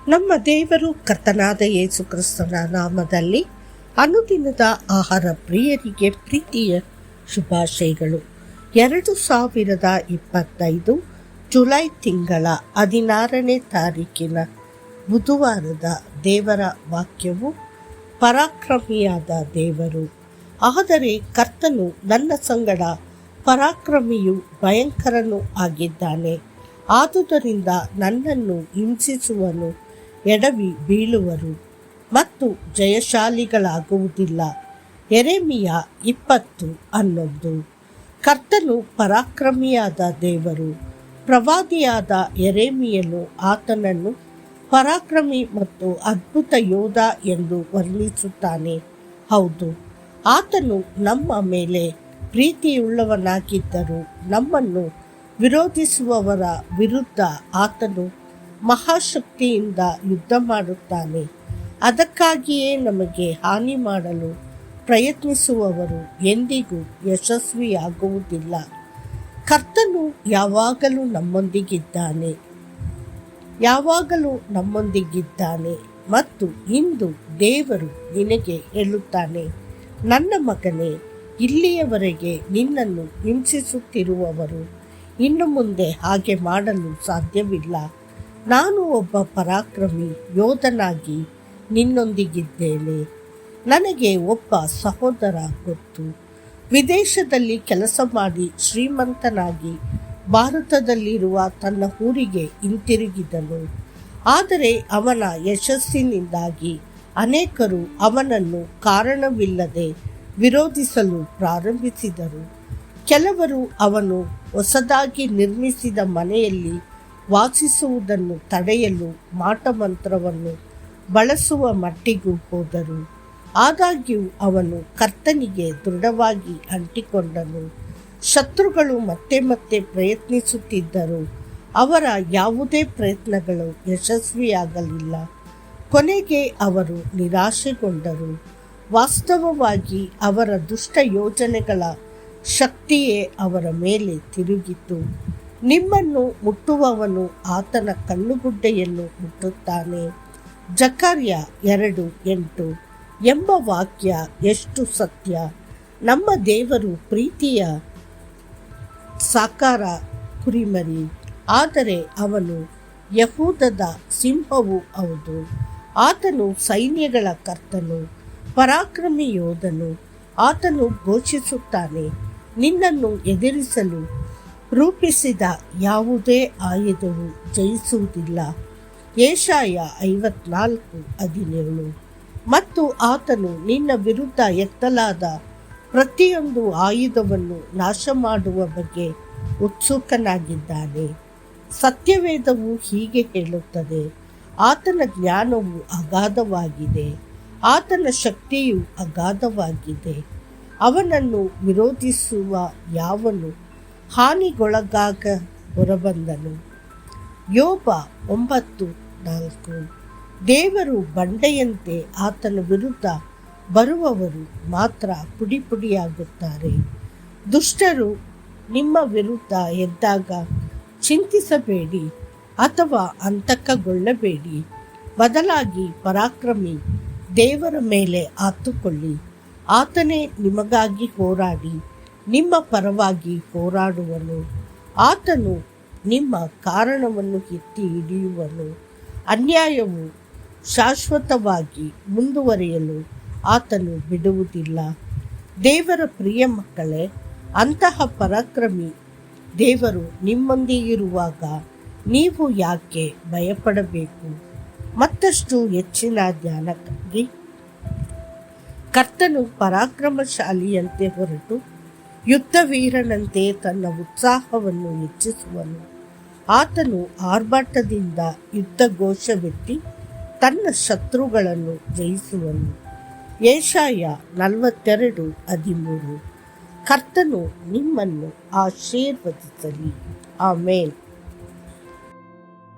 ನಮ್ಮ ದೇವರು ಕರ್ತನಾದ ಯೇಸು ಕ್ರಿಸ್ತನ ನಾಮದಲ್ಲಿ ಅನುದಿನದ ಆಹಾರ ಪ್ರಿಯರಿಗೆ ಪ್ರೀತಿಯ ಶುಭಾಶಯಗಳು. 2025 ಜುಲೈ ತಿಂಗಳ 16ನೇ ತಾರೀಕಿನ ಬುಧವಾರದ ದೇವರ ವಾಕ್ಯವು, ಪರಾಕ್ರಮಿಯಾದ ದೇವರು. ಆದರೆ ಕರ್ತನು ನನ್ನ ಸಂಗಡ ಪರಾಕ್ರಮಿಯೂ ಭಯಂಕರನೂ ಆಗಿದ್ದಾನೆ. ಆದುದರಿಂದ ನನ್ನನ್ನು ಹಿಂಸಿಸುವನು ಎಡವಿ ಬೀಳುವರು ಮತ್ತು ಜಯಶಾಲಿಗಳಾಗುವುದಿಲ್ಲ. ಯೆರೆಮೀಯ 20:11. ಕರ್ತನು ಪರಾಕ್ರಮಿಯಾದ ದೇವರು. ಪ್ರವಾದಿಯಾದ ಯೆರೆಮೀಯನು ಆತನನ್ನು ಪರಾಕ್ರಮಿ ಮತ್ತು ಅದ್ಭುತ ಯೋಧ ಎಂದು ವರ್ಣಿಸುತ್ತಾನೆ. ಹೌದು, ಆತನು ನಮ್ಮ ಮೇಲೆ ಪ್ರೀತಿಯುಳ್ಳವನಾಗಿದ್ದರೂ ನಮ್ಮನ್ನು ವಿರೋಧಿಸುವವರ ವಿರುದ್ಧ ಆತನು ಮಹಾಶಕ್ತಿಯಿಂದ ಯುದ್ಧ ಮಾಡುತ್ತಾನೆ. ಅದಕ್ಕಾಗಿಯೇ ನಮಗೆ ಹಾನಿ ಮಾಡಲು ಪ್ರಯತ್ನಿಸುವವರು ಎಂದಿಗೂ ಯಶಸ್ವಿಯಾಗುವುದಿಲ್ಲ. ಕರ್ತನು ಯಾವಾಗಲೂ ನಮ್ಮೊಂದಿಗಿದ್ದಾನೆ ಮತ್ತು ಇಂದು ದೇವರು ನಿನಗೆ ಹೇಳುತ್ತಾನೆ, ನನ್ನ ಮಗನೇ, ಇಲ್ಲಿಯವರೆಗೆ ನಿನ್ನನ್ನು ಹಿಂಸಿಸುತ್ತಿರುವವರು ಇನ್ನು ಮುಂದೆ ಹಾಗೆ ಮಾಡಲು ಸಾಧ್ಯವಿಲ್ಲ. ನಾನು ಒಬ್ಬ ಪರಾಕ್ರಮಿ ಯೋಧನಾಗಿ ನಿನ್ನೊಂದಿಗಿದ್ದೇನೆ. ನನಗೆ ಒಬ್ಬ ಸಹೋದರ ಗೊತ್ತು. ವಿದೇಶದಲ್ಲಿ ಕೆಲಸ ಮಾಡಿ ಶ್ರೀಮಂತನಾಗಿ ಭಾರತದಲ್ಲಿರುವ ತನ್ನ ಊರಿಗೆ ಹಿಂತಿರುಗಿದನು. ಆದರೆ ಅವನ ಯಶಸ್ಸಿನಿಂದಾಗಿ ಅನೇಕರು ಅವನನ್ನು ಕಾರಣವಿಲ್ಲದೆ ವಿರೋಧಿಸಲು ಪ್ರಾರಂಭಿಸಿದರು. ಕೆಲವರು ಅವನು ಹೊಸದಾಗಿ ನಿರ್ಮಿಸಿದ ಮನೆಯಲ್ಲಿ ವಾಸಿಸುವುದನ್ನು ತಡೆಯಲು ಮಾಟಮಂತ್ರವನ್ನು ಬಳಸುವ ಮಟ್ಟಿಗೂ ಹೋದರು. ಆದಾಗ್ಯೂ ಅವನು ಕರ್ತನಿಗೆ ದೃಢವಾಗಿ ಅಂಟಿಕೊಂಡನು. ಶತ್ರುಗಳು ಮತ್ತೆ ಮತ್ತೆ ಪ್ರಯತ್ನಿಸುತ್ತಿದ್ದರು. ಅವರ ಯಾವುದೇ ಪ್ರಯತ್ನಗಳು ಯಶಸ್ವಿಯಾಗಲಿಲ್ಲ. ಕೊನೆಗೆ ಅವರು ನಿರಾಶೆಗೊಂಡರು. ವಾಸ್ತವವಾಗಿ ಅವರ ದುಷ್ಟ ಯೋಜನೆಗಳ ಶಕ್ತಿಯೇ ಅವರ ಮೇಲೆ ತಿರುಗಿತು. ನಿಮ್ಮನ್ನು ಮುಟ್ಟುವವನು ಆತನ ಕಣ್ಣುಗುಡ್ಡೆಯನ್ನು ಮುಟ್ಟುತ್ತಾನೆ. ಜಕರ್ಯ 2:8 ಎಂಬ ವಾಕ್ಯ ಎಷ್ಟು ಸತ್ಯ. ನಮ್ಮ ದೇವರು ಪ್ರೀತಿಯ ಸಾಕಾರ ಕುರಿಮರಿ, ಆದರೆ ಅವನು ಯಹೂದದ ಸಿಂಹವೂ ಹೌದು. ಆತನು ಸೈನ್ಯಗಳ ಕರ್ತನು, ಪರಾಕ್ರಮಿ ಯೋಧನು. ಆತನು ಘೋಷಿಸುತ್ತಾನೆ, ನಿನ್ನನ್ನು ಎದುರಿಸಲು ರೂಪಿಸಿದ ಯಾವುದೇ ಆಯುಧವು ಜಯಿಸುವುದಿಲ್ಲ. ಯೆಶಾಯ 54:17. ಮತ್ತು ಆತನು ನಿನ್ನ ವಿರುದ್ಧ ಎತ್ತಲಾದ ಪ್ರತಿಯೊಂದು ಆಯುಧವನ್ನು ನಾಶ ಮಾಡುವ ಬಗ್ಗೆ ಉತ್ಸುಕನಾಗಿದ್ದಾನೆ. ಸತ್ಯವೇದವು ಹೀಗೆ ಹೇಳುತ್ತದೆ, ಆತನ ಜ್ಞಾನವು ಅಗಾಧವಾಗಿದೆ, ಆತನ ಶಕ್ತಿಯು ಅಗಾಧವಾಗಿದೆ. ಅವನನ್ನು ವಿರೋಧಿಸುವ ಯಾವನು ಹಾನಿಗೊಳಗಾಗ ಹೊರಬಂದನು. ಯೋಬ 9:4. ದೇವರು ಬಂಡೆಯಂತೆ ಆತನ ವಿರುದ್ಧ ಬರುವವರು ಮಾತ್ರ ಪುಡಿಪುಡಿಯಾಗುತ್ತಾರೆ. ದುಷ್ಟರು ನಿಮ್ಮ ವಿರುದ್ಧ ಎದ್ದಾಗ ಚಿಂತಿಸಬೇಡಿ ಅಥವಾ ಆತಂಕಗೊಳ್ಳಬೇಡಿ. ಬದಲಾಗಿ ಪರಾಕ್ರಮಿ ದೇವರ ಮೇಲೆ ಆತುಕೊಳ್ಳಿ. ಆತನೇ ನಿಮಗಾಗಿ ಹೋರಾಡಿ ನಿಮ್ಮ ಪರವಾಗಿ ಹೋರಾಡುವನು. ಆತನು ನಿಮ್ಮ ಕಾರಣವನ್ನು ಎತ್ತಿ ಹಿಡಿಯುವನು. ಅನ್ಯಾಯವು ಶಾಶ್ವತವಾಗಿ ಮುಂದುವರಿಯಲು ಆತನು ಬಿಡುವುದಿಲ್ಲ. ದೇವರ ಪ್ರಿಯ ಮಕ್ಕಳೇ, ಅಂತಹ ಪರಾಕ್ರಮಿ ದೇವರು ನಿಮ್ಮೊಂದಿಗಿರುವಾಗ ನೀವು ಯಾಕೆ ಭಯಪಡಬೇಕು? ಮತ್ತಷ್ಟು ಹೆಚ್ಚಿನ ಜ್ಞಾನಕ್ಕಾಗಿ ಕರ್ತನು ಪರಾಕ್ರಮಶಾಲಿಯಂತೆ ಹೊರಟು ಯುದ್ಧವೀರನಂತೆ ತನ್ನ ಉತ್ಸಾಹವನ್ನು ಹೆಚ್ಚಿಸುವನು. ಆತನು ಆರ್ಭಟದಿಂದ ಯುದ್ಧಘೋಷವೆತ್ತಿ ತನ್ನ ಶತ್ರುಗಳನ್ನು ಜಯಿಸುವನು. ಯೆಶಾಯ 42:13. ಕರ್ತನು ನಿಮ್ಮನ್ನು ಆಶೀರ್ವದಿಸಲಿ. ಆಮೇನ್.